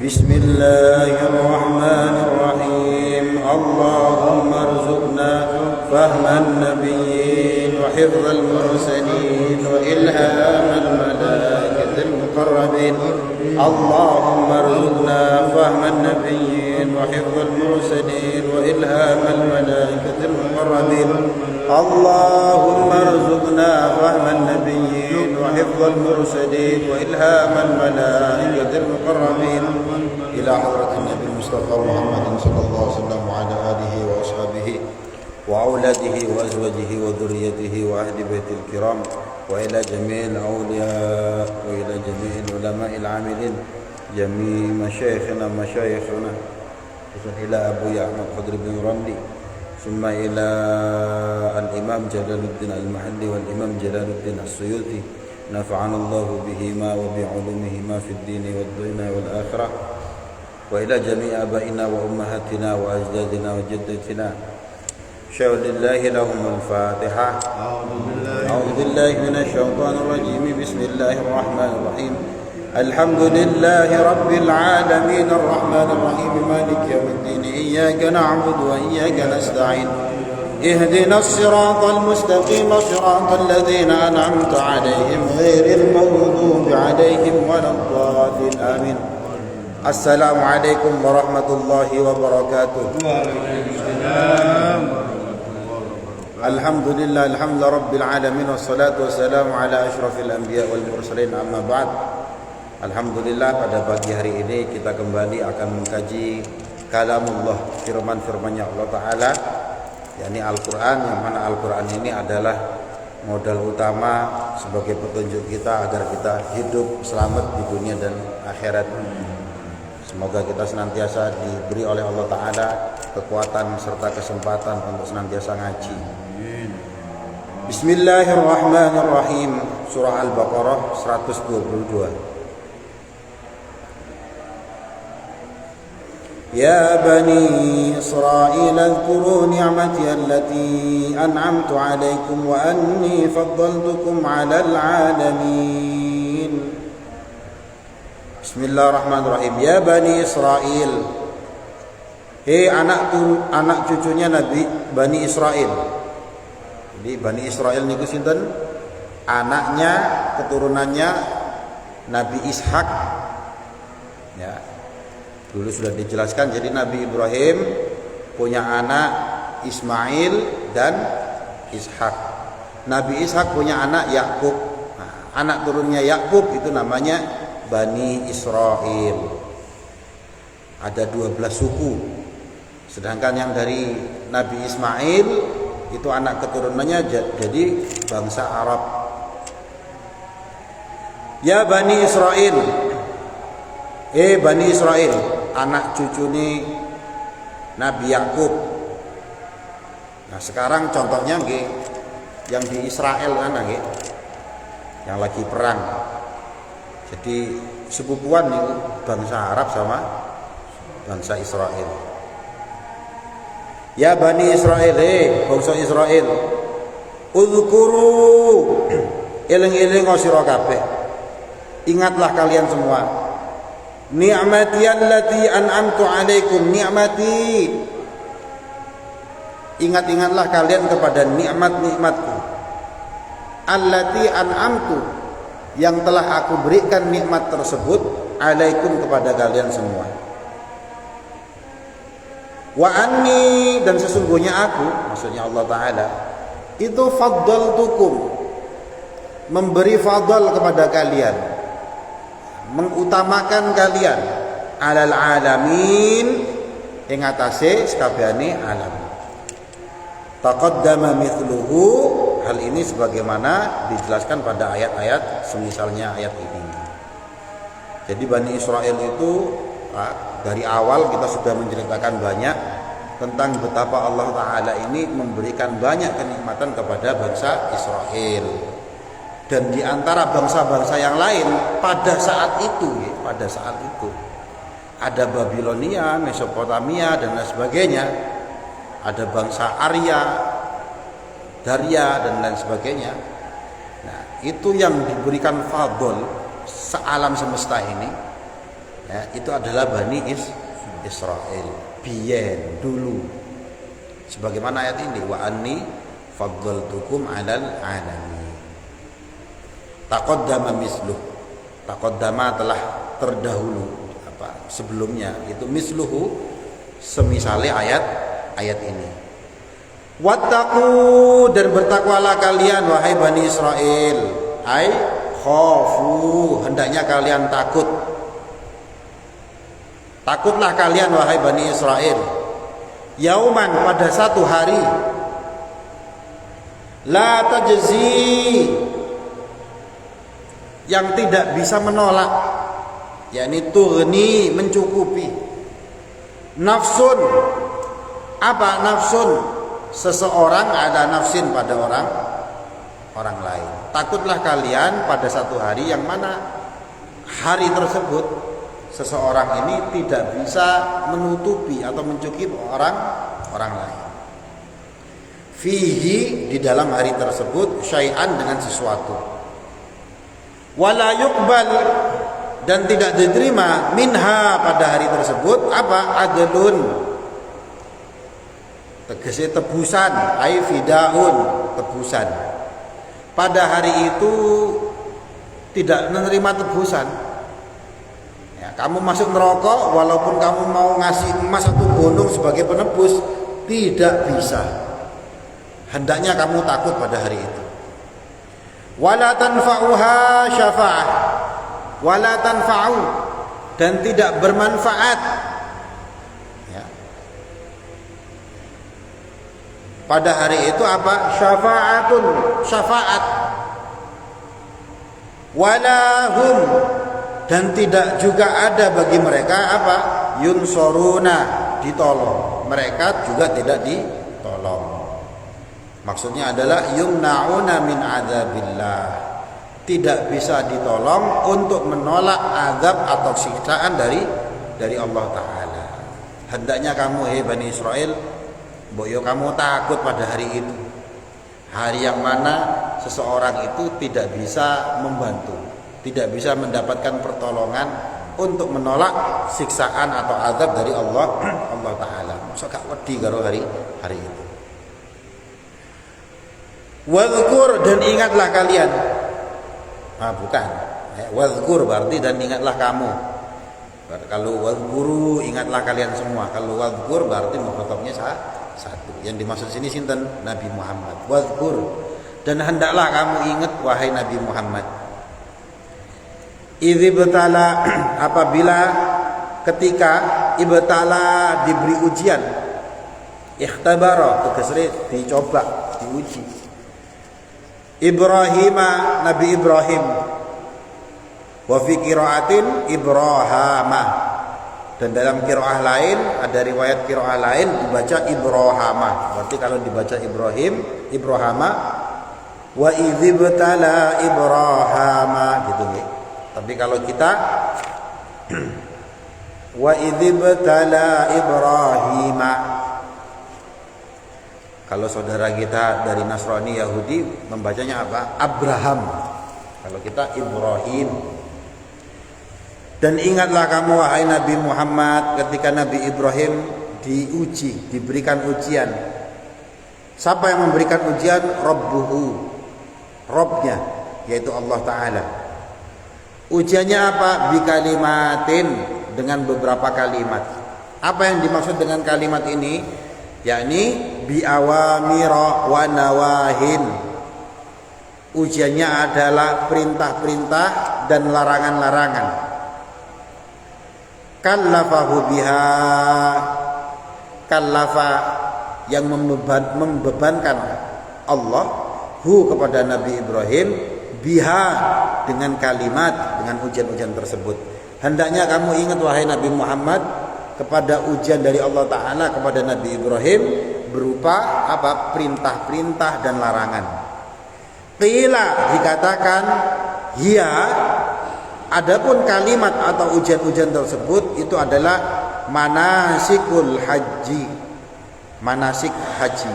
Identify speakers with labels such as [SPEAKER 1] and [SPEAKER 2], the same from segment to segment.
[SPEAKER 1] Bismillahirrahmanirrahim. Allahumma arzuqna fahman nabiyyin wa hifdzal mursalin wa ilhamal malaikatil muqarrabin. Allahumma arzuqna fahman nabiyyin wa hifdzal mursalin wa ilhamal malaikatil muqarrabin. Allahumma arzuqna fahman nabiyyin wa hifdzal mursalin wa ilhamal malaikatil muqarrabin. Ila hadratin Nabi Mustafa Muhammadin sallallahu alaihi wasallam wa ala alihi wa ashabihi wa auladihi wa azwajihi wa dhurriyyatihi wa ahli baitil kiram wa ila jami'il awliya wa ila jami'il ulama'il amilin jami' masyayikhina ila Abu Ahmad Khadri bin Ramli summa ila al-Imam Jalaluddin al-Mahalli wal Imam Jalaluddin as-Suyuti nafa'ana Allahu bihima wa bi'ulumihima fid dini wad dunya wal akhirah wa ila jami' abaina wa ummahatina wa ajdadina wa jaddatina syaulillahi lahumul fatihah. A'udzu billahi minasy syaithanir rajim. Bismillahir rahmanir rahim. Alhamdulillahi rabbil alamin arrahmanir rahim maliki yaumiddin iyyaka na'budu wa iyyaka nasta'in ihdinas siratal mustaqim siratal ladzina an'amta 'alaihim ghairil maghdubi 'alaihim waladdallin amin. Assalamualaikum warahmatullahi wabarakatuh. Alhamdulillah, alhamdulillah rabbil alamin wassalatu wassalamu ala asyrafil anbiya wal mursalin amma ba'd. Alhamdulillah, pada pagi hari ini kita kembali akan mengkaji kalamullah, firman-firmannya Allah Ta'ala, yakni Al-Quran, yang mana Al-Quran ini adalah modal utama sebagai petunjuk kita agar kita hidup selamat di dunia dan akhirat. Semoga kita senantiasa diberi oleh Allah Ta'ala kekuatan serta kesempatan untuk senantiasa ngaji. Bismillahirrahmanirrahim. Surah Al-Baqarah 122. Ya Bani Israil adhkuru ni'mati allati an'amtu 'alaikum wa anni faddaltukum 'alal 'alamin. Bismillahirrahmanirrahim. Ya Bani Israil, hei anak cucunya Nabi Bani Israil. Jadi Bani Israil niku sinten? Anaknya, keturunannya Nabi Ishak. Ya. Dulu sudah dijelaskan, jadi Nabi Ibrahim punya anak Ismail dan Ishak. Nabi Ishak punya anak Yakub. Nah, anak turunnya Yakub itu namanya Bani Israil. Ada 12 suku. Sedangkan yang dari Nabi Ismail itu anak keturunannya jadi bangsa Arab. Ya Bani Israil, Bani Israil, anak cucu nih Nabi Yakub. Nah sekarang contohnya nggih, yang di Israel kan nggih, yang lagi perang. Jadi sepupuan nih bangsa Arab sama bangsa Israel. Ya Bani Israil, bangsa Israel, uzkuru, eling-eling sira kabeh. Ingatlah kalian semua. Ni'mati allati an'amtu 'alaikum, ni'mati. Ingat-ingatlah kalian kepada nikmat-nikmatku. Allati an'amtu, yang telah aku berikan nikmat tersebut 'alaikum kepada kalian semua. Wa anni, dan sesungguhnya aku, maksudnya Allah Ta'ala, itu faddaltukum, memberi fadl kepada kalian, mengutamakan kalian, alal alamin, ing atase sakabehane alam. Taqaddama mithluhu, hal ini sebagaimana dijelaskan pada ayat-ayat semisalnya ayat ini. Jadi Bani Israel itu dari awal kita sudah menceritakan banyak tentang betapa Allah Ta'ala ini memberikan banyak kenikmatan kepada bangsa Israel. Dan di antara bangsa-bangsa yang lain pada saat itu ada Babilonia, Mesopotamia dan lain sebagainya, ada bangsa Arya, Darya dan lain sebagainya. Nah, itu yang diberikan fadl sealam semesta ini, ya, itu adalah Bani Israel biyen dulu. Sebagaimana ayat ini, wa anni faddaltukum 'alal 'alamin. Taqaddama misluh. Taqaddama telah terdahulu sebelumnya, itu misluhu semisale ayat ini. Wattaqu, dan bertakwalah kalian wahai Bani Israel, ai khafu, hendaknya kalian takut. Takutlah kalian wahai Bani Israel, yauman, pada satu hari, la tajzi, yang tidak bisa menolak, yakni tughni, mencukupi, nafsun, apa nafsun, seseorang, ada nafsin pada orang lain. Takutlah kalian pada satu hari yang mana hari tersebut seseorang ini tidak bisa menutupi atau mencukupi orang lain. Fihi, di dalam hari tersebut, syai'an, dengan sesuatu. Wala yuqbal, dan tidak diterima, minha, pada hari tersebut, apa? Adlun, tegese tebusan, ai fidaun, tebusan. Pada hari itu tidak menerima tebusan. Ya, kamu masuk neraka walaupun kamu mau ngasih emas satu gunung sebagai penebus, tidak bisa. Hendaknya kamu takut pada hari itu. Wala tanfa'uha syafa'ah, wala tanfa'u, dan tidak bermanfaat, ya, pada hari itu apa? Syafa'atun, syafaat. Wala hum, dan tidak juga ada bagi mereka apa? Yunsoruna, ditolong. Mereka juga tidak ditolong. Maksudnya adalah yumna'una min adzabillah, tidak bisa ditolong untuk menolak azab atau siksaan dari Allah Ta'ala. Hendaknya kamu, hei Bani Israel, boyo kamu takut pada hari itu, hari yang mana seseorang itu tidak bisa membantu, tidak bisa mendapatkan pertolongan untuk menolak siksaan atau azab dari Allah Ta'ala. Masa gak wedi karo hari itu. Wadhkur, dan ingatlah kalian. Bukan. Wadhkur berarti dan ingatlah kamu. Kalau wadhkuru, ingatlah kalian semua. Kalau wadhkur berarti mukhatabnya satu. Yang dimaksud sini sinten? Nabi Muhammad. Wadhkur, dan hendaklah kamu ingat wahai Nabi Muhammad. Idzibtala, apabila ketika ibtala, diberi ujian. Ikhtabara, tegasnya dicoba, diuji. Ibrahima, Nabi Ibrahim. Wa fi qiraatin Ibrahama, dan dalam qiraah lain, ada riwayat qiraah lain dibaca Ibrahama. Berarti kalau dibaca Ibrahama, wa idzibtala Ibrahama, gitu nggih. Tapi kalau kita wa idzibtala Ibrahima. Kalau saudara kita dari Nasrani Yahudi membacanya apa? Abraham. Kalau kita Ibrahim. Dan ingatlah kamu wahai Nabi Muhammad ketika Nabi Ibrahim diuji, diberikan ujian. Siapa yang memberikan ujian? Rabbuhu, Rabbnya, yaitu Allah Ta'ala. Ujiannya apa? Bikalimatin, dengan beberapa kalimat. Apa yang dimaksud dengan kalimat ini? Yakni biawamira wa nawahin. Ujiannya adalah perintah-perintah dan larangan-larangan. Kallafahu biha, kallafa yang membebankan Allah kepada Nabi Ibrahim biha dengan kalimat, dengan ujian-ujian tersebut. Hendaknya kamu ingat wahai Nabi Muhammad kepada ujian dari Allah Ta'ala kepada Nabi Ibrahim berupa apa? Perintah-perintah dan larangan. Qila dikatakan hiya, adapun kalimat atau ujian-ujian tersebut itu adalah manasikul haji, manasik haji,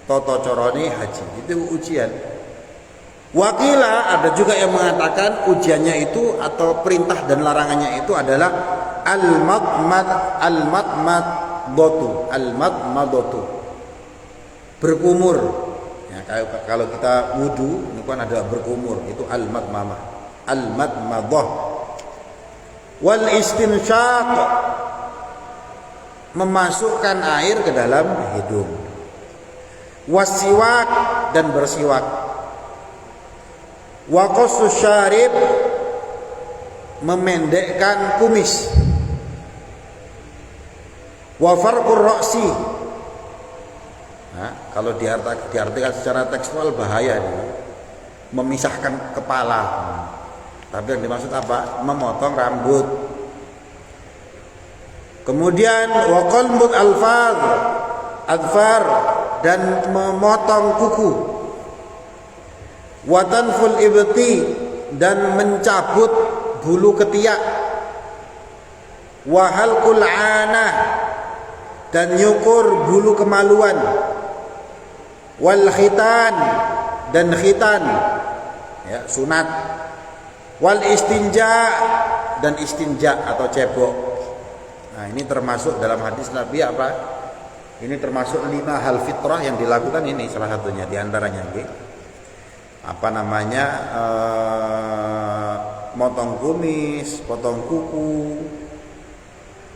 [SPEAKER 1] toto corone haji, itu ujian. Wakila ada juga yang mengatakan ujiannya itu atau perintah dan larangannya itu adalah al-matmadatu, berkumur. Ya, kalau kita wudu ini kan ada berkumur, itu al-matmadah. Wal istinsyaq, memasukkan air ke dalam hidung. Wasiwak, dan bersiwak. Wa qassus syarib, memendekkan kumis. Wa farqur ra'si. Nah, kalau diartikan secara tekstual bahaya nih. Memisahkan kepala. Tapi yang dimaksud apa? Memotong rambut. Kemudian wa qalmut adfar, dan memotong kuku. Wa tanful ibti, dan mencabut bulu ketiak. Wa halqul anah, dan nyukur bulu kemaluan. Wal khitan, dan khitan, ya, sunat. Wal istinja, dan istinja atau cebok. Nah, ini termasuk dalam hadis Nabi apa? Ini termasuk 5 hal fitrah yang dilakukan, ini salah satunya diantaranya. Apa namanya? Motong kumis, potong kuku,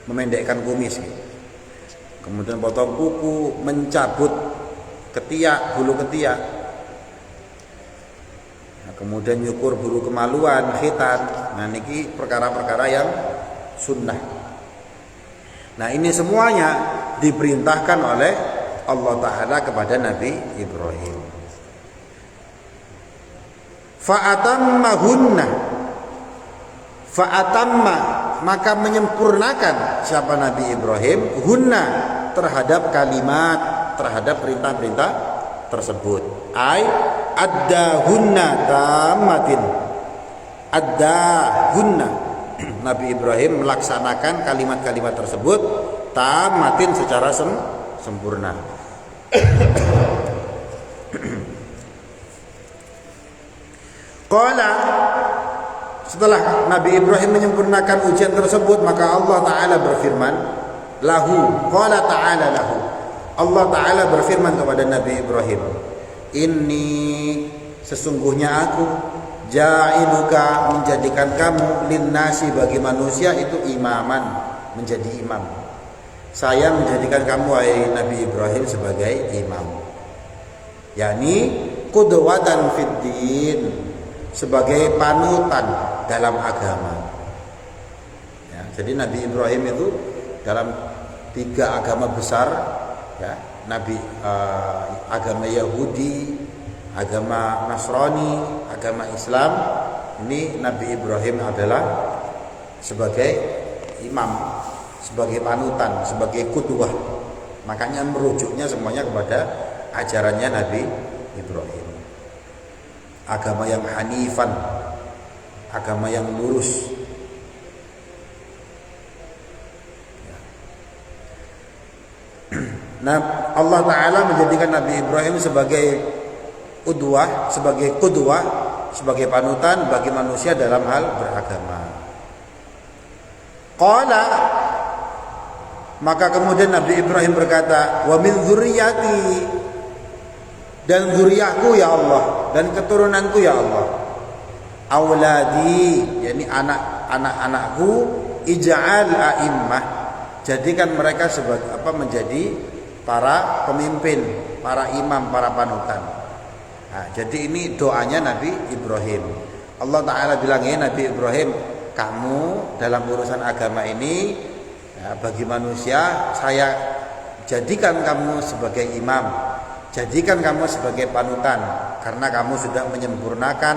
[SPEAKER 1] memendekkan kumis. Kemudian potong kuku, mencabut ketiak, bulu ketiak. Nah, kemudian nyukur bulu kemaluan, khitan. Nah, niki perkara-perkara yang sunnah. Nah, ini semuanya diperintahkan oleh Allah Ta'ala kepada Nabi Ibrahim. Fa'atammahunna, maka menyempurnakan siapa Nabi Ibrahim hunna, terhadap kalimat, terhadap perintah-perintah tersebut. Addahunna tammatin, addahunna, Nabi Ibrahim melaksanakan kalimat-kalimat tersebut tamatin, secara sempurna. Qala, setelah Nabi Ibrahim menyempurnakan ujian tersebut, maka Allah Ta'ala berfirman lahu, qala ta'ala lahu, Allah Ta'ala berfirman kepada Nabi Ibrahim, inni, sesungguhnya aku ja'iluka, menjadikan kamu linnasi, bagi manusia itu imaman, menjadi imam. Saya menjadikan kamu wahai Nabi Ibrahim sebagai imam, yakni qudwatan fid din, sebagai panutan dalam agama. Ya, jadi Nabi Ibrahim itu dalam 3 agama besar, ya, agama Yahudi, agama Nasrani, agama Islam, ini Nabi Ibrahim adalah sebagai imam, sebagai panutan, sebagai qudwah. Makanya merujuknya semuanya kepada ajarannya Nabi Ibrahim. Agama yang hanifan, agama yang lurus. Nah, Allah Ta'ala menjadikan Nabi Ibrahim sebagai udwah, sebagai qudwah, sebagai panutan bagi manusia dalam hal beragama. Qala, maka kemudian Nabi Ibrahim berkata, wa min dzurriyyati, dan zuriyahku ya Allah, dan keturunanku ya Allah. Auladi, yakni anak-anakku, ij'al a'immah, jadikan mereka sebagai menjadi para pemimpin, para imam, para panutan. Nah, jadi ini doanya Nabi Ibrahim. Allah Ta'ala bilang, ya Nabi Ibrahim, kamu dalam urusan agama ini ya, bagi manusia saya jadikan kamu sebagai imam, jadikan kamu sebagai panutan, karena kamu sudah menyempurnakan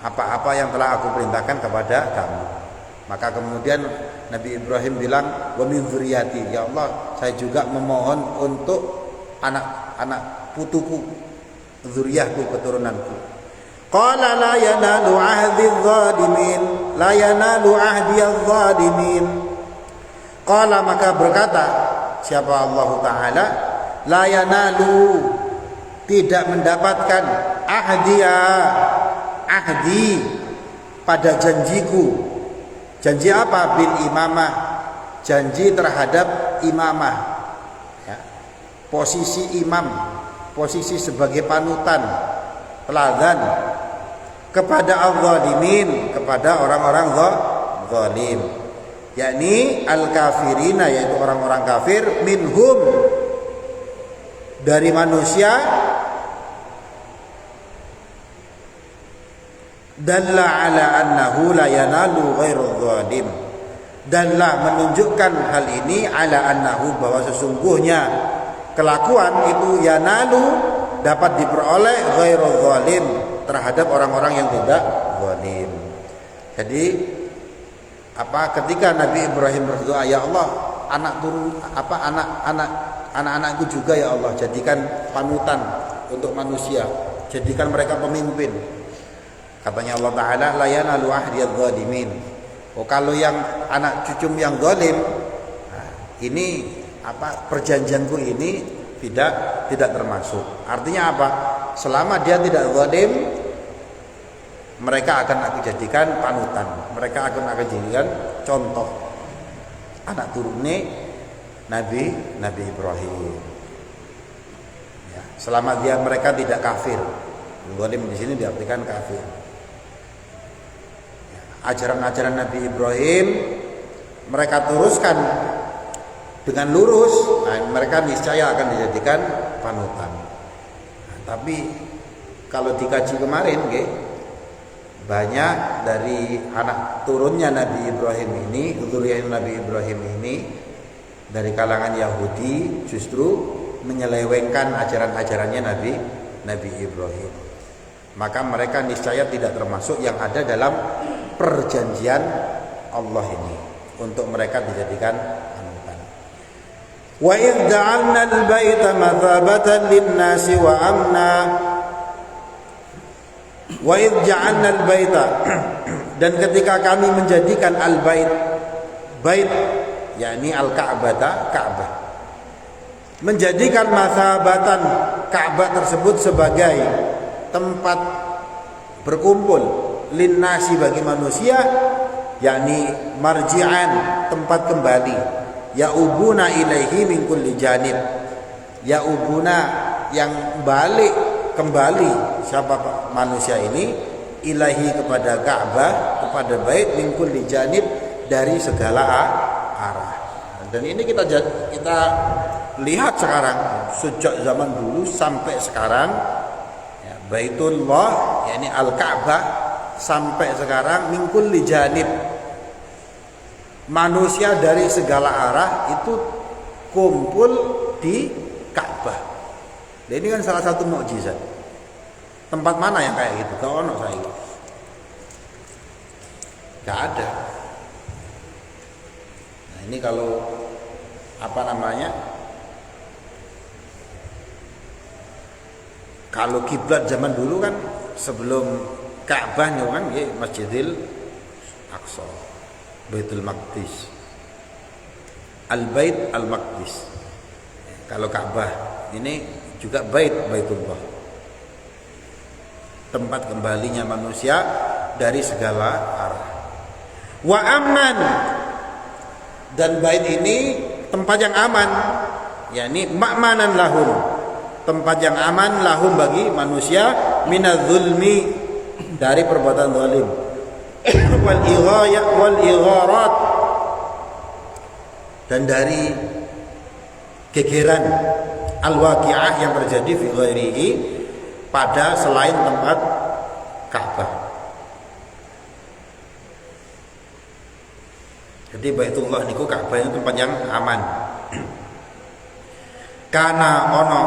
[SPEAKER 1] apa-apa yang telah aku perintahkan kepada kamu. Maka kemudian Nabi Ibrahim bilang, wa min dzurriyyati, ya Allah, saya juga memohon untuk anak-anak putuku, dzurriyyahku, keturunanku. Qala la yanalu ahdi adh-dhalimin, la yanalu ahdi adh-dhalimin. Qala, maka berkata siapa Allah Ta'ala, la yanalu, tidak mendapatkan ahdi pada janjiku. Janji apa? Bil imamah, janji terhadap imamah ya. Posisi imam, posisi sebagai panutan, teladan kepada al-zalimin, kepada orang-orang zalim, yakni al-kafirina, yaitu orang-orang kafir, minhum, dari manusia. Dalla ala annahu la yanalu ghairul zalim, danlah menunjukkan hal ini ala annahu, bahwa sesungguhnya kelakuan itu yanalu, dapat diperoleh ghairul zalim, terhadap orang-orang yang tidak zalim. Jadi ketika Nabi Ibrahim berdoa, ya Allah, anak-anakku juga ya Allah, jadikan panutan untuk manusia, jadikan mereka pemimpin. Katanya Allah Ta'ala, la yanalu ahdi adh-dhalimin. Kalau yang anak cucu yang zalim, ini perjanjianku ini tidak termasuk. Artinya apa? Selama dia tidak zalim, mereka akan aku jadikan panutan, mereka akan aku jadikan contoh anak turunnya Nabi Ibrahim. Ya, selama mereka tidak kafir. Zalim di sini diartikan kafir. Ajaran-ajaran Nabi Ibrahim mereka teruskan dengan lurus, mereka niscaya akan dijadikan panutan. Tapi kalau dikaji kemarin, banyak dari anak turunnya Nabi Ibrahim ini, zuriyah Nabi Ibrahim ini, dari kalangan Yahudi justru menyelewengkan ajaran-ajarannya Nabi Ibrahim. Maka mereka niscaya tidak termasuk yang ada dalam perjanjian Allah ini untuk mereka dijadikan panutan. Wa idh ja'alna al-baita mathabatan lin-nasi wa amna. Wa idh ja'alna al-baita, dan ketika kami menjadikan al-bait, bait yakni al-Ka'bah, Ka'bah, menjadikan mathabatan Ka'bah tersebut sebagai tempat berkumpul, linnasi, bagi manusia, yakni marji'an, tempat kembali, ya'ubuna ilaihi min kulli janib, ya'ubuna, yang balik kembali siapa manusia ini, ilahi, kepada Ka'bah, kepada bait, min kulli janib, dari segala arah. Dan ini kita lihat sekarang, sejak zaman dulu sampai sekarang, ya, Baitullah yakni Al-Ka'bah sampai sekarang min kulli janib, manusia dari segala arah itu kumpul di Ka'bah. Dan ini kan salah satu mukjizat. Tempat mana yang kayak gitu? Kau ono saya? Gak ada. Nah, ini kalau kalau kiblat zaman dulu kan, sebelum Ka'bah nih kan, Masjidil Aqsa, Baitul Maqdis, Al-Bait Al-Maqdis. Kalau Ka'bah ini juga Baitullah, tempat kembalinya manusia dari segala arah. Wa amman, dan bait ini tempat yang aman, yakni ma'manan lahum, tempat yang aman lahum, bagi manusia, minadz-zulmi, dari perbuatan zalim, wal igharat, dan dari gegeran al-waqi'ah yang terjadi fi ghairihi pada selain tempat Ka'bah. Jadi Baitullah niku Ka'bah itu tempat yang aman. Kana ono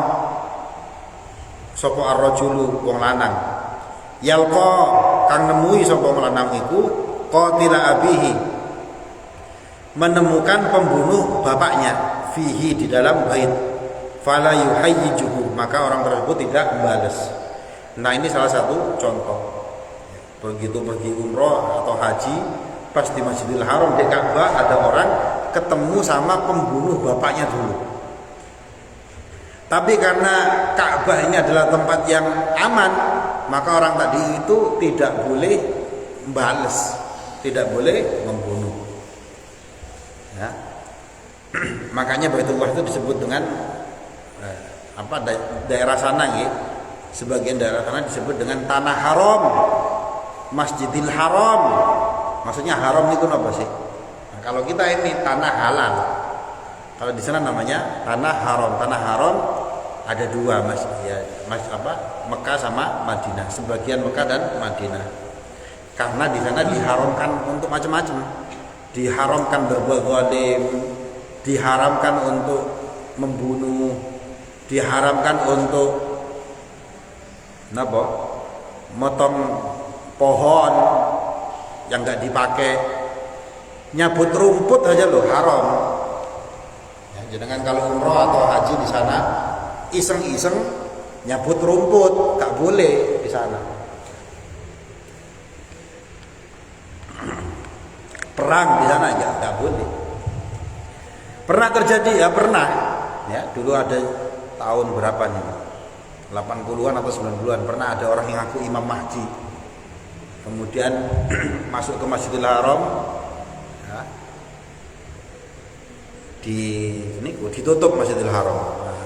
[SPEAKER 1] sapa ar-rajulu wong lanang yalqa kang nemui sapa wong lanang iku qatila abihi, menemukan pembunuh bapaknya, fihi di dalam bait, fala yuhayyijuhu, maka orang tersebut tidak membalas. Nah ini salah satu contoh. Begitu pergi umroh atau haji, pas di Masjidil Haram di Ka'bah ada orang ketemu sama pembunuh bapaknya dulu. Tapi karena Ka'bah ini adalah tempat yang aman, maka orang tadi itu tidak boleh membalas, tidak boleh membunuh. Ya. Makanya Baitullah itu disebut dengan daerah sana ya. Sebagian daerah sana disebut dengan tanah haram, Masjidil Haram. Maksudnya haram itu apa sih? Nah, kalau kita ini tanah halal. Kalau di sana namanya tanah haram. Tanah haram ada dua mas, ya, Mekah sama Madinah. Sebagian Mekah dan Madinah. Karena di sana diharamkan untuk macam-macam. Diharamkan berbuat zalim, diharamkan untuk membunuh, diharamkan untuk motong pohon yang nggak dipakai, nyabut rumput aja loh haram. Ya, jangan kalau umroh atau haji di sana iseng-iseng nyabut rumput, nggak boleh di sana. Perang di sana nggak boleh. Pernah terjadi ya, pernah ya, dulu ada tahun berapa nih, 80-an atau 90-an, pernah ada orang yang ngaku Imam Mahdi, kemudian masuk ke Masjidil Haram ya, ditutup Masjidil Haram. Nah,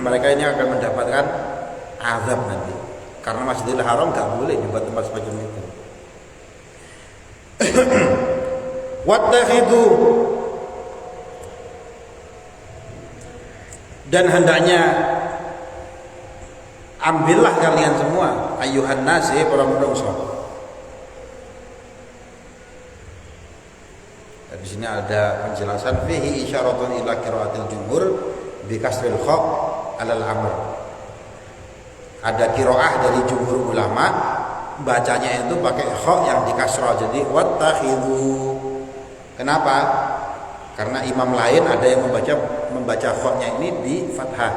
[SPEAKER 1] mereka ini akan mendapatkan azab nanti karena Masjidil Haram nggak boleh dibuat tempat semacam itu. Wattakhidhu, dan hendaknya ambillah kalian semua ayyuhan nas, para manusia. Di sini ada penjelasan fihi isyaratun ila qiraatil jumhur bi kasril kha alal amr. Ada qiraah dari jumhur ulama bacanya itu pakai kha yang dikasrah, jadi wattakhidhu. Kenapa? Karena imam lain ada yang membaca kha-nya ini di fathah.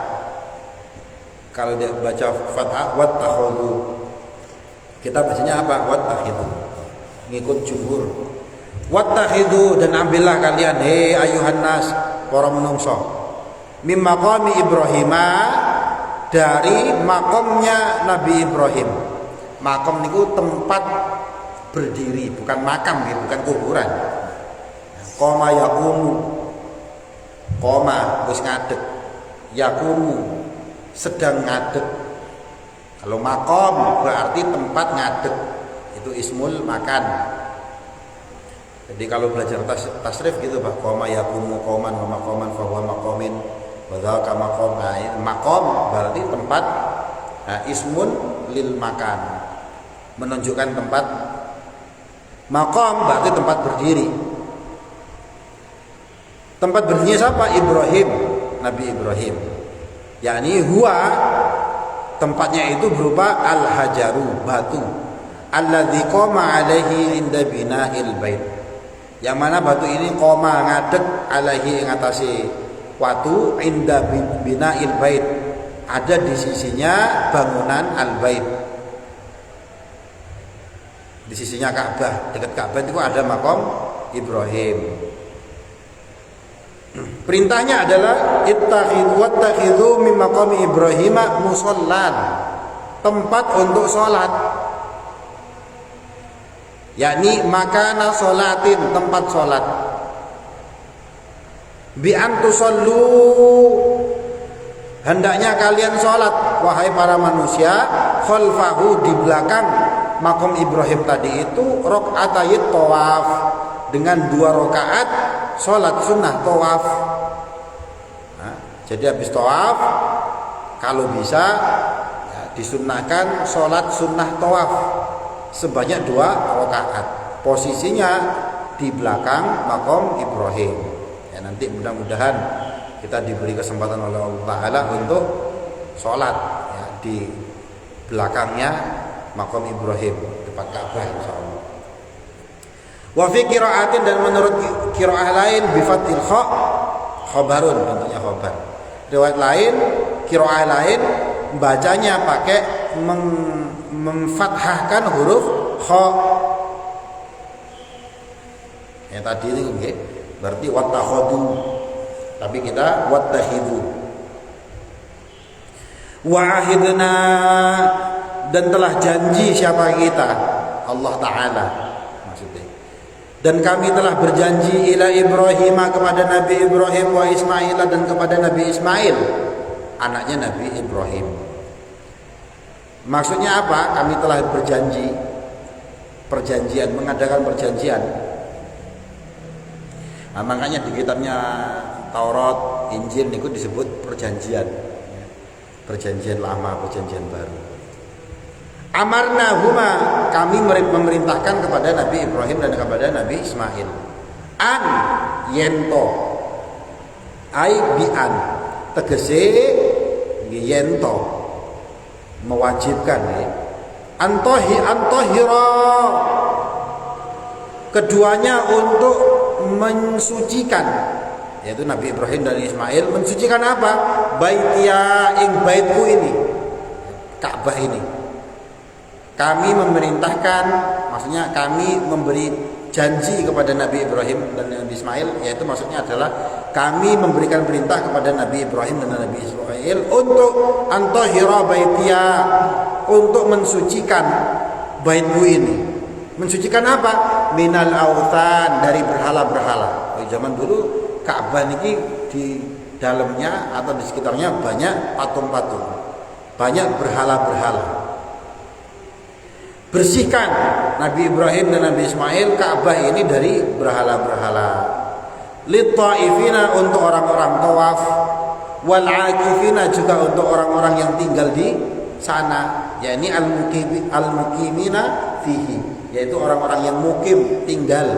[SPEAKER 1] Kalau dia baca fathah wattakhadhu, kita bacanya apa? Wattakhidhu, ngikut jumhur. Wattakhidhu, dan ambillah kalian hei ayuhan nas, para menungso, mim maqami Ibrahima, dari makomnya Nabi Ibrahim. Makom niku tempat berdiri, bukan makam ya, bukan kuburan. Qoma yaqumu, qoma wis ngadeg, yaqumu sedang ngadeg. Kalau makom berarti tempat ngadeg, itu ismul makan. Jadi kalau belajar tasrif gitu Pak, qoma yaqumu qoman wa maqaman fa huwa maqamin wa dzaka maqam. Maqam berarti tempat, ismun lil makan, menunjukkan tempat. Maqam berarti tempat berdiri. Tempat berdirinya siapa? Ibrahim, Nabi Ibrahim. Yakni huwa, tempatnya itu berupa al-hajaru, batu, alladzi qama alaihi inda bina'il bait. Yang mana batu ini qama ngadeg alaihi ing atase watu inda bina'il bait, ada di sisinya bangunan al-bait. Di sisinya Ka'bah, dekat Ka'bah itu ada makom Ibrahim. Perintahnya adalah ittakhidhu min maqami Ibrahim musallan, tempat untuk sholat, yakni makana sholatin, tempat sholat. Bi an tusallu, hendaknya kalian sholat wahai para manusia, khalfahu, di belakang makom Ibrahim tadi itu, rakaatayit tawaf, dengan 2 rakaat sholat sunnah tawaf. Jadi habis tawaf kalau bisa ya, disunnahkan sholat sunnah tawaf sebanyak 2 rakaat. Posisinya di belakang makom Ibrahim. Ya, nanti mudah-mudahan kita diberi kesempatan oleh Allah Ta'ala untuk sholat ya, di belakangnya makom Ibrahim dekat Ka'bah insyaallah. Wa fi qiraatin, dan menurut qiraah lain bi fathil kha, khabarun, bentuknya khabar. Riwayat lain, qiraah lain bacanya pakai memfathahkan huruf kha. Yang tadi itu nggih berarti wattakhadhu, tapi kita wattakhidhu. Wa ahidna, dan telah janji siapa kita? Allah Ta'ala maksudnya. Dan kami telah berjanji ila Ibrahim, kepada Nabi Ibrahim, wa Ismail, dan kepada Nabi Ismail anaknya Nabi Ibrahim. Maksudnya apa? Kami telah berjanji, perjanjian, mengadakan perjanjian. Nah, makanya di kitabnya Taurat, Injil itu disebut perjanjian. Perjanjian lama, perjanjian baru. Amarna huma, kami memerintahkan kepada Nabi Ibrahim dan kepada Nabi Ismail. An yento, ai bi'an, tegese yento, mewajibkan ya. Antohira, keduanya untuk mensucikan, yaitu Nabi Ibrahim dan Ismail mensucikan apa? Baitia, ing baitku ini, Ka'bah ini. Kami memerintahkan, maksudnya kami memberi janji kepada Nabi Ibrahim dan Nabi Ismail, yaitu maksudnya adalah kami memberikan perintah kepada Nabi Ibrahim dan Nabi Ismail untuk antahira baitia, untuk mensucikan baitku ini. Mensucikan apa? Minal authan, dari berhala-berhala. Zaman dulu Ka'bah ini di dalamnya atau di sekitarnya banyak patung-patung, banyak berhala-berhala. Bersihkan Nabi Ibrahim dan Nabi Ismail Ka'bah ini dari berhala-berhala. Lit-ta'ifina, untuk orang-orang tawaf, wal 'akifina, juga untuk orang-orang yang tinggal di sana, yakni al-muqimina fihi, yaitu orang-orang yang mukim, tinggal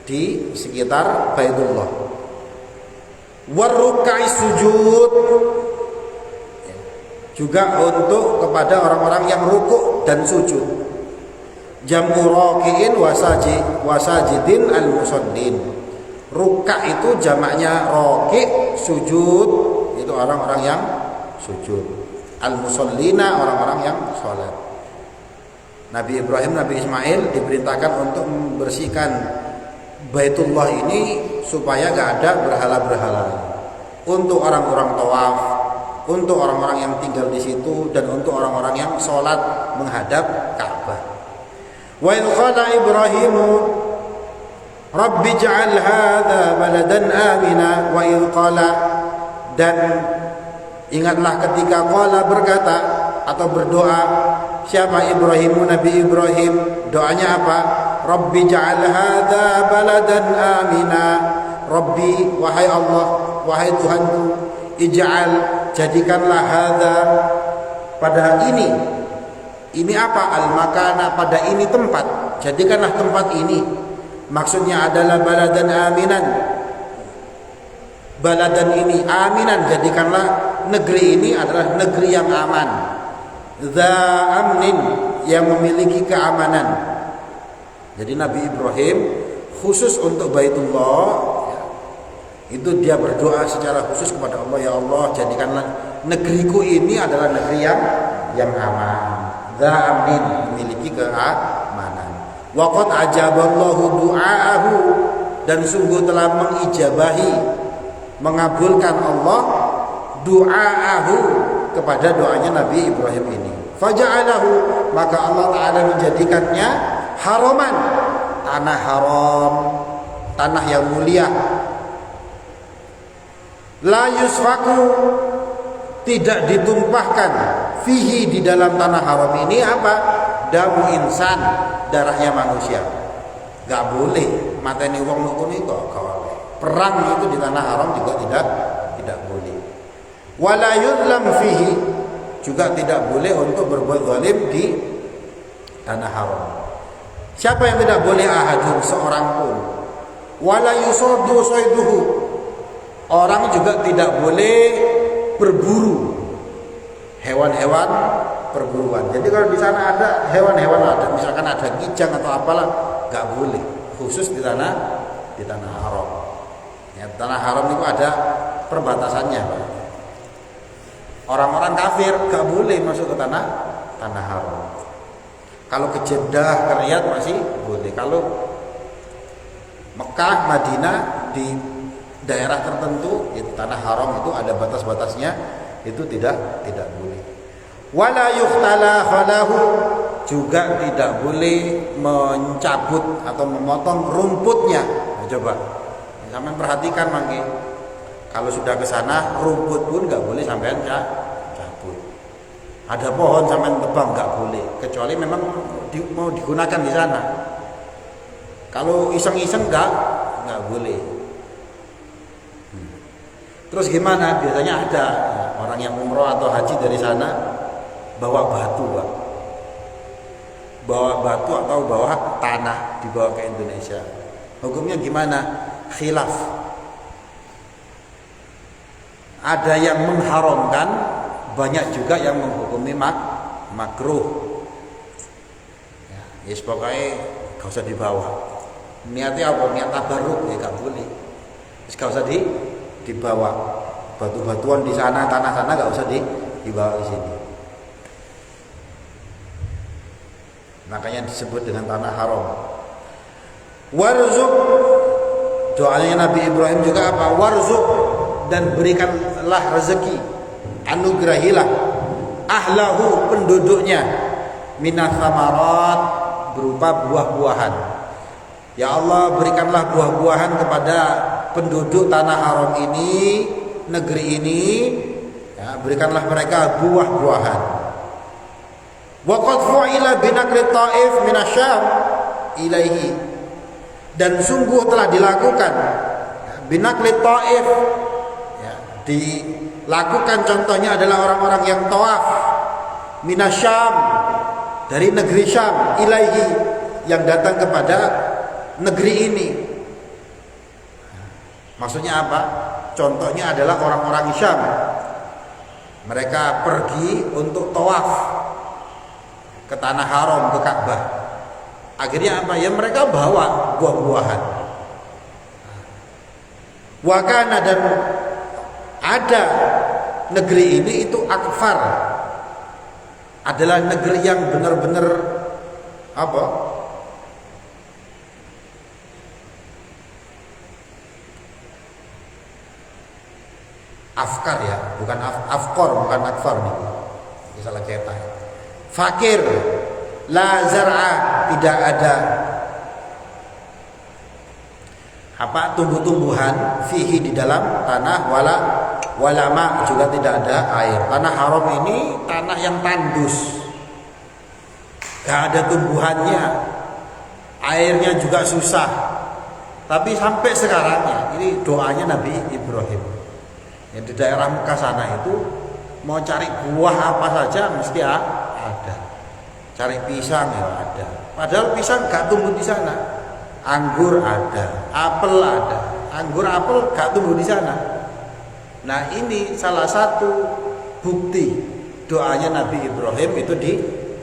[SPEAKER 1] di sekitar Baitullah. Warrukai sujud, juga untuk kepada orang-orang yang rukuk dan sujud. Jam'u raki'in wasajidin al-musallin. Ruka' itu jamaknya raki', sujud itu orang-orang yang sujud. Al-musallina, orang-orang yang sholat. Nabi Ibrahim, Nabi Ismail diperintahkan untuk membersihkan Baitullah ini supaya gak ada berhala-berhala. Untuk orang-orang tawaf, untuk orang-orang yang tinggal di situ, dan untuk orang-orang yang sholat menghadap Ka'bah. Wa idh qala Ibrahimu Rabbi ij'al hadza baladan amina, wa idh qala, dan ingatlah ketika qala, berkata atau berdoa siapa? Ibrahimu, Nabi Ibrahim. Doanya apa? Rabbi ij'al hadza baladan amina. Rabbi, wahai Allah, wahai Tuhanku, ij'al, jadikanlah hadza, pada ini apa? Al-makana, pada ini tempat, jadikanlah tempat ini, maksudnya adalah baladan aminan, baladan ini aminan, jadikanlah negeri ini adalah negeri yang aman, dza amnin, yang memiliki keamanan. Jadi Nabi Ibrahim khusus untuk Baitullah itu dia berdoa secara khusus kepada Allah, ya Allah, jadikanlah negeriku ini adalah negeri yang aman, dza amnin, memiliki keamanan. Wa qad ajaballahu du'aahu, dan sungguh telah mengijabahi, mengabulkan Allah du'aahu, kepada doanya Nabi Ibrahim ini. Faja'alahu, maka Allah Ta'ala menjadikannya haraman, tanah haram, tanah yang mulia. La yusfaku, tidak ditumpahkan, fihi, di dalam tanah haram ini apa? Damu insan, darahnya manusia. Nggak boleh mateni wong ngono iku gak oleh. Perang itu di tanah haram juga tidak boleh. Wala yudlam fihi, juga tidak boleh untuk berbuat zalim di tanah haram. Siapa yang tidak boleh? Ahadun, seorang pun. Wala yusadu sayduhu, orang juga tidak boleh berburu hewan-hewan perburuan. Jadi kalau di sana ada hewan-hewan, ada misalkan ada kijang atau apalah, nggak boleh. Khusus di tanah haram. Ya, tanah haram itu ada perbatasannya, Pak. Orang-orang kafir nggak boleh masuk ke tanah haram. Kalau ke Jeddah, ke Riyadh masih boleh. Kalau Mekah, Madinah, di daerah tertentu itu tanah haram itu ada batas-batasnya, itu tidak boleh. Wala yuhtala khalahu, juga tidak boleh mencabut atau memotong rumputnya. Nah, coba sampean perhatikan mangke. Kalau sudah ke sana rumput pun nggak boleh sampean cabut. Ada pohon sampean tebang nggak boleh, kecuali memang mau digunakan di sana. Kalau iseng-iseng nggak boleh. Terus gimana? Biasanya ada orang yang umroh atau haji dari sana bawa batu, Pak. Bawa batu atau bawa tanah dibawa ke Indonesia. Hukumnya gimana? Khilaf. Ada yang mengharamkan, banyak juga yang menghukumi makruh. Ya, yes, pokoknya gak usah dibawa. Niatnya apa? Niat tabarruk ya gak boleh. Gak usah dibawa. Batu-batuan di sana, tanah sana gak usah dibawa ke sini. Makanya disebut dengan tanah haram. Warzuq, doanya Nabi Ibrahim juga apa? Warzuq, dan berikanlah rezeki, anugerahilah ahlahu, penduduknya, minas samarat, berupa buah-buahan. Ya Allah, berikanlah buah-buahan kepada penduduk tanah haram ini, negeri ini, ya, berikanlah mereka buah-buahan. Wa qad fu'ila binakri Taif minasyam ilaihi, dan sungguh telah dilakukan binakli Taif, ya, dilakukan contohnya adalah orang-orang yang tawaf minasyam, dari negeri Syam, ilaihi, yang datang kepada negeri ini. Maksudnya apa? Contohnya adalah orang-orang Syam, mereka pergi untuk tawaf ke tanah haram, ke Ka'bah. Akhirnya apa? Ya mereka bawa buah-buahan. Wakana, dan ada negeri ini itu akfar, adalah negeri yang benar-benar apa? Afkar ya, bukan afkor, bukan akfar nih. Salah cetak. Fakir, la zar'a, tidak ada apa tumbuh-tumbuhan, fihi, di dalam tanah, walama, juga tidak ada air. Tanah haram ini tanah yang tandus, gak ada tumbuhannya, airnya juga susah. Tapi sampai sekarang ya, ini doanya Nabi Ibrahim, yang di daerah Mekah sana itu mau cari buah apa saja mesti ada. Cari pisang ya ada, padahal pisang gak tumbuh di sana. Anggur ada, apel ada, anggur apel gak tumbuh di sana. Nah ini salah satu bukti doanya Nabi Ibrahim itu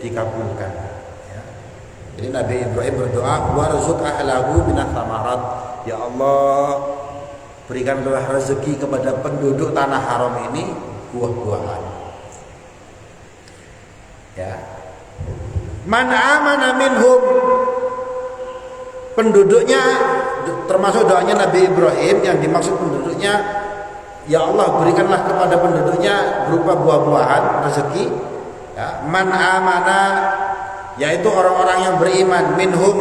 [SPEAKER 1] dikabulkan. Ya. Jadi Nabi Ibrahim berdoa, warzuq ahlahu minas samarat, ya Allah, berikanlah rezeki kepada penduduk tanah haram ini buah-buahan. Ya. Man amana minhum, penduduknya, termasuk doanya Nabi Ibrahim yang dimaksud penduduknya, ya Allah berikanlah kepada penduduknya berupa buah-buahan, rezeki, ya. Man amana, yaitu orang-orang yang beriman, minhum,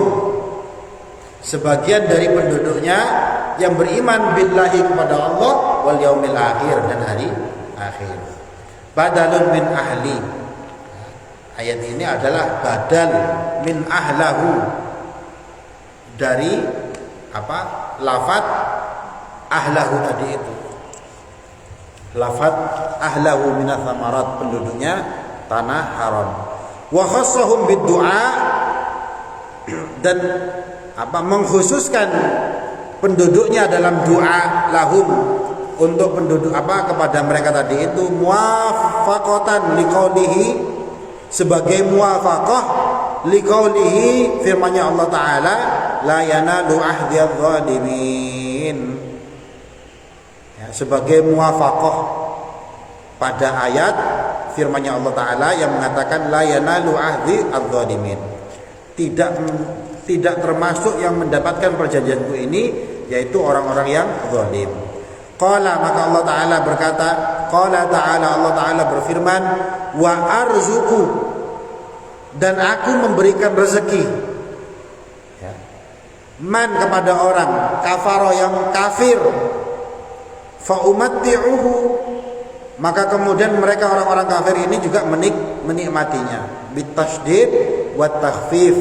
[SPEAKER 1] sebagian dari penduduknya yang beriman, billahi, kepada Allah, wal yaumil akhir, dan hari akhir. Badalun min ahli, ayat ini adalah badal min ahlahu, dari lafaz ahlahu tadi itu. Lafaz ahlahu minas samarat, penduduknya tanah haram. Wa khassahum bid-du'a, dan mengkhususkan penduduknya dalam doa lahum, untuk penduduk kepada mereka tadi itu, muwafaqatan liqaulihi, sebagai muwafaqah liqaulihi, firman-Nya Allah taala, la yanalu ahdiyadz zalimin. Ya, sebagai muwafaqah pada ayat firman-Nya Allah taala yang mengatakan la yanalu ahdi adz-zalimin. Tidak termasuk yang mendapatkan perjanjianku ini, yaitu orang-orang yang zalim. Qala, maka Allah taala berkata, qala taala, Allah taala berfirman, wa arzuku, dan aku memberikan rezeki, ya, man, kepada orang kafaro, yang kafir, fa umatti'uhu, maka kemudian mereka orang-orang kafir ini juga menikmatinya, bitasydid wa takhfif,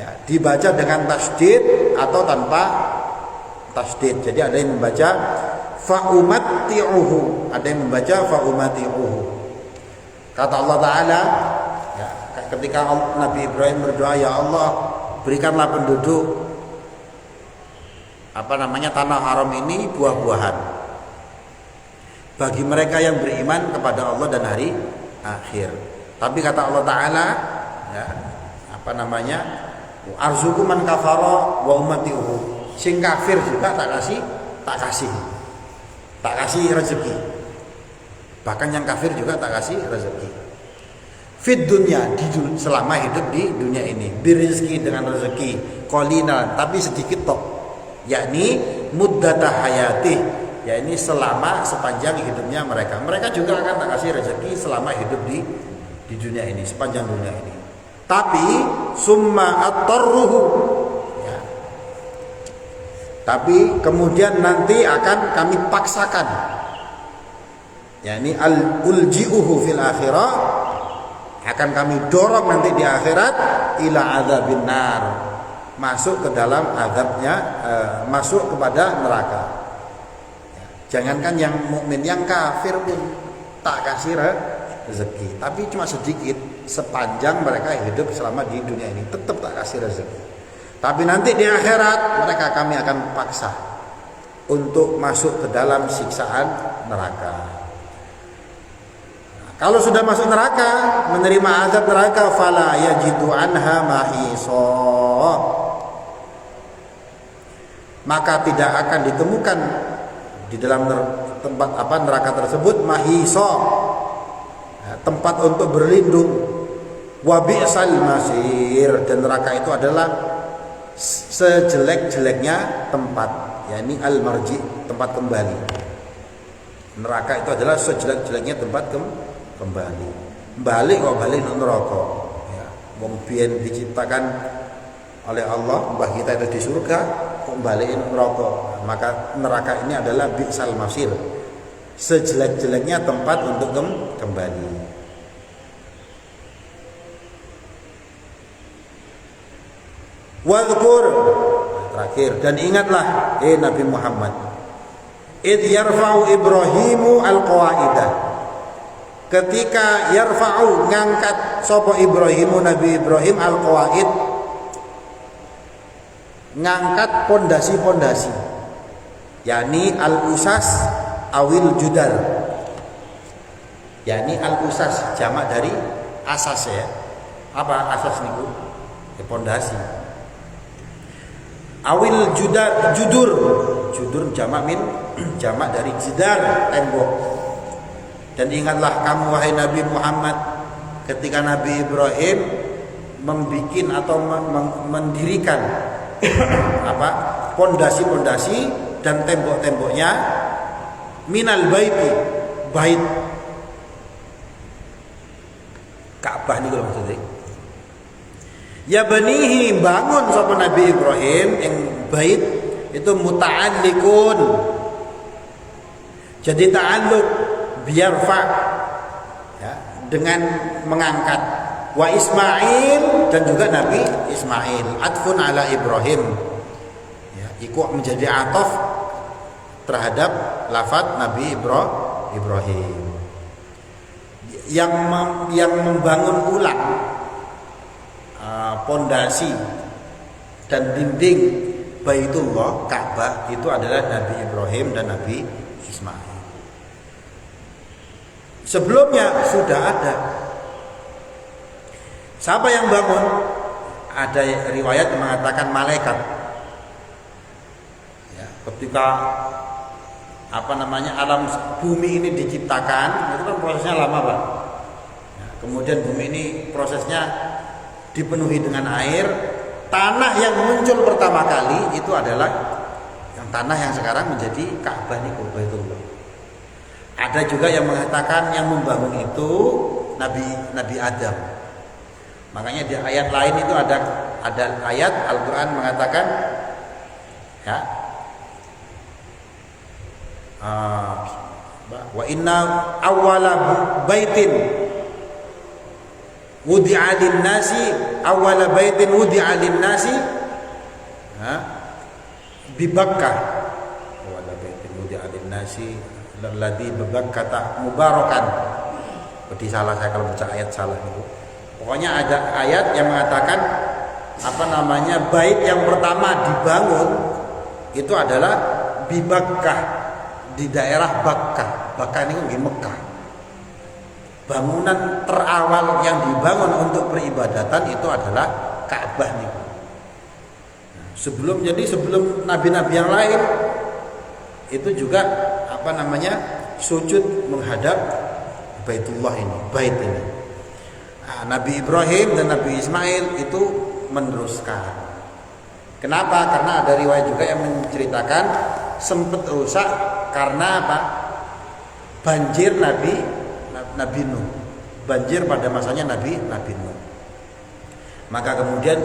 [SPEAKER 1] ya, dibaca dengan tasydid atau tanpa tasydid. Jadi ada yang membaca fa umatti'uhu, ada yang membaca fa umati'uhu. Kata Allah taala, ya, ketika Nabi Ibrahim berdoa, ya Allah, berikanlah penduduk tanah haram ini buah-buahan bagi mereka yang beriman kepada Allah dan hari akhir. Tapi kata Allah taala, ya, arzuku man kafara wa ummatihi, sing kafir juga tak kasih rezeki. Bahkan yang kafir juga tak kasih rezeki. Fid dunya, selama hidup di dunia ini, birizki, dengan rezeki, qalilan, tapi sedikit tok, yakni muddata hayati, yakni sepanjang hidupnya mereka juga akan tak kasih rezeki selama hidup di dunia ini, sepanjang dunia ini. Tapi summa attarruhu, ya, tapi kemudian nanti akan kami paksakan, yakni ulji'uhu fil akhirah, akan kami dorong nanti di akhirat, ila adzabin nar, masuk ke dalam azabnya, masuk kepada neraka. Jangankan yang mukmin, yang kafir pun tak kasih rezeki, tapi cuma sedikit, sepanjang mereka hidup selama di dunia ini, tetap tak kasih rezeki. Tapi nanti di akhirat mereka kami akan paksa untuk masuk ke dalam siksaan neraka. Kalau sudah masuk neraka, menerima azab neraka, fala yajidu anha mahisa, maka tidak akan ditemukan di dalam tempat neraka tersebut mahisa, tempat untuk berlindung, wa bi'sal masir, dan neraka itu adalah sejelek-jeleknya tempat, yakni al-marji, tempat kembali. Neraka itu adalah sejelek-jeleknya tempat kembali. Balik kok balik nang neraka. Ya, wong biyen diciptakan oleh Allah, mbah kita itu di surga, kok balik nang neraka. Maka neraka ini adalah bi'sal masir, sejelek-jeleknya tempat untuk kembali. Wadhkur, terakhir, dan ingatlah Nabi Muhammad, id yarfa'u Ibrahimu al-qawaidah, ketika yarfa'u, ngangkat sapa Ibrahimu, Nabi Ibrahim, al-qawaid, ngangkat pondasi-pondasi, yakni al-usas awil judar, yakni al-usas jamak dari asas, ya. Apa asas niku? Pondasi. Awil judur jamak dari jidar, tembok. Dan ingatlah kamu wahai Nabi Muhammad, ketika Nabi Ibrahim membikin atau mendirikan pondasi-pondasi dan tembok-temboknya, minal baiti, bait Ka'bah niku maksudnya. Ya banihi, bangun sapa Nabi Ibrahim yang bait itu muta'alliqun, jadi ta'alluq, biarfa, ya, dengan mengangkat, wa Ismail, dan juga Nabi Ismail. Atfun ala Ibrahim, ya, iku menjadi ataf terhadap lafaz Nabi Ibrahim. Yang membangun ulang pondasi dan dinding Baitullah Ka'bah itu adalah Nabi Ibrahim dan Nabi Ismail. Sebelumnya sudah ada. Siapa yang bangun? Ada riwayat yang mengatakan malaikat. Ya, ketika alam bumi ini diciptakan, itu kan prosesnya lama, Pak. Ya, kemudian bumi ini prosesnya dipenuhi dengan air. Tanah yang muncul pertama kali itu adalah yang tanah yang sekarang menjadi Ka'bah ini, Baitullah. Ada juga yang mengatakan yang membangun itu Nabi Adam. Makanya di ayat lain itu ada ayat Al-Qur'an mengatakan, ya, wa inna awwala baitin wudi'a lin-nasi awwala baitin wudi'a lin-nasi bi Bakkah, awwala baitin wudi'a lin-nasi alladzi bi Bakkah mubarakan. Berarti salah saya kalau baca ayat salah itu. Pokoknya ada ayat yang mengatakan bait yang pertama dibangun itu adalah bi Bakkah, di daerah Bakkah. Bakkah ini di Mekah. Bangunan terawal yang dibangun untuk peribadatan itu adalah Ka'bah nih. Sebelum nabi-nabi yang lain itu juga sujud menghadap Baitullah ini, bait ini. Nah, Nabi Ibrahim dan Nabi Ismail itu meneruskan. Kenapa? Karena ada riwayat juga yang menceritakan sempat rusak karena apa? Banjir Nabi Nuh. Banjir pada masanya Nabi Nuh. Maka kemudian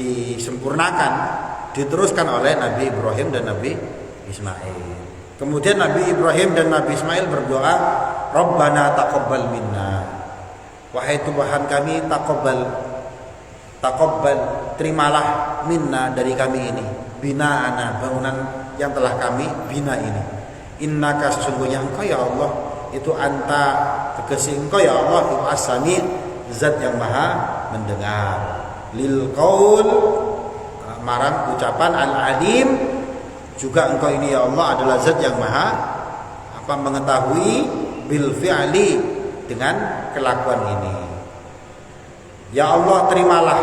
[SPEAKER 1] disempurnakan, diteruskan oleh Nabi Ibrahim dan Nabi Ismail. Kemudian Nabi Ibrahim dan Nabi Ismail berdoa, Rabbana taqabbal minna. Wahai Tuhan kami, taqabbal, terimalah minna dari kami ini, bina'ana, bangunan yang telah kami bina ini. Innaka, sesungguhnya Engkau ya Allah, itu anta, tegesi Engkau ya Allah, itu as-sami, zat yang maha mendengar. Lil qaul, marang ucapan, al-alim, juga Engkau ini ya Allah adalah zat yang maha mengetahui, bil fi'li, dengan kelakuan ini. Ya Allah, terimalah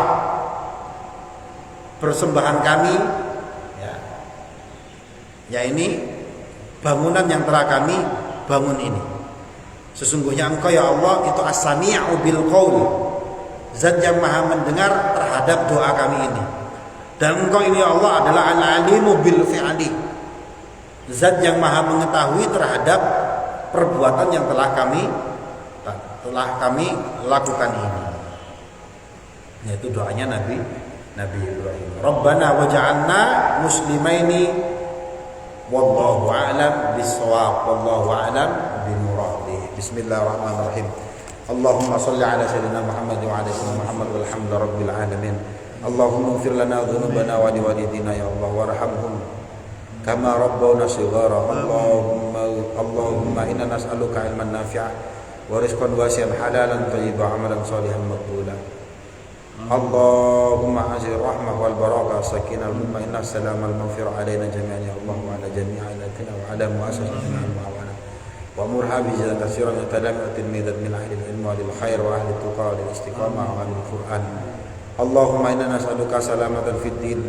[SPEAKER 1] persembahan kami, ya ini bangunan yang telah kami bangun ini. Sesungguhnya Engkau ya Allah itu as-sami'u bil qaul, zat yang maha mendengar terhadap doa kami ini. Dan Engkau ini ya Allah adalah al-alimu bil fi'li, zat yang maha mengetahui terhadap perbuatan yang telah kami lakukan ini. Yaitu doanya Nabi Ibrahim. Rabbana waj'alna muslimaini wallahu a'lam bis-shawab wallahu a'lam bi-muradi. Bismillahirrahmanirrahim. Allahumma shalli ala sayyidina Muhammad wa ala sayyidina Muhammad walhamdulillahirabbil alamin. Allahumma ighfir lana dhunubana wa liwalidina ya Allah warhamhum kama rabbawna shighara. Allahumma inna nas'aluka ilman nafi'a wa rizqan wasi'an halalan thayyiban wa amalan salihan maqbula. Allahumma azir rahmah wal barakah sakinah wal mutmainnah salam al maghfirah alaina jami'an ya Allah wa ala jami'i alatina wa ala muassasatina al mu'awana wa murha bi jazaa'an katsiran yatalamu'atin midat min ahli al-ilm wa lil khair wa ahli tuqa wa lil istiqamah wa lil Qur'an. Allahumma inna nas'aluka salamatan fid din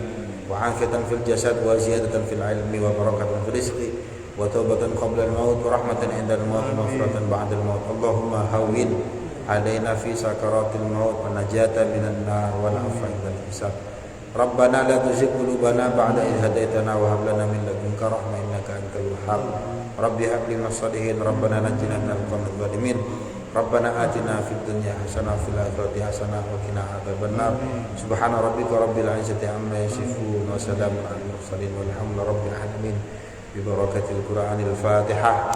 [SPEAKER 1] wa afiyatan fil jasad wa ziyadatan fil ilmi wa barakatan fil rizqi wa taubatan qabla al-maut wa rahmatan 'inda al-maut wa maghfiratan ba'da al-maut. Allahumma hawwin alaina fi sakaratil maut wa najata minan nar wa afwa 'inda al-hisab. Rabbana la tuzigh qulubana ba'da idh hadaitana wa hab lana min ladunka rahmah innaka antal wahhab. Rabbi hab lana salihin rabbana najina minal qawmidh dhalimin. Rabbana atina fid dunya hasanah wa fil akhirati hasanah wa qina adzabannar. Subhana rabbika rabbil izzati amma yasifun wa salamun alal mursalin walhamdulillahi rabbil alamin. Bi barakatil Qur'anil Fatihah.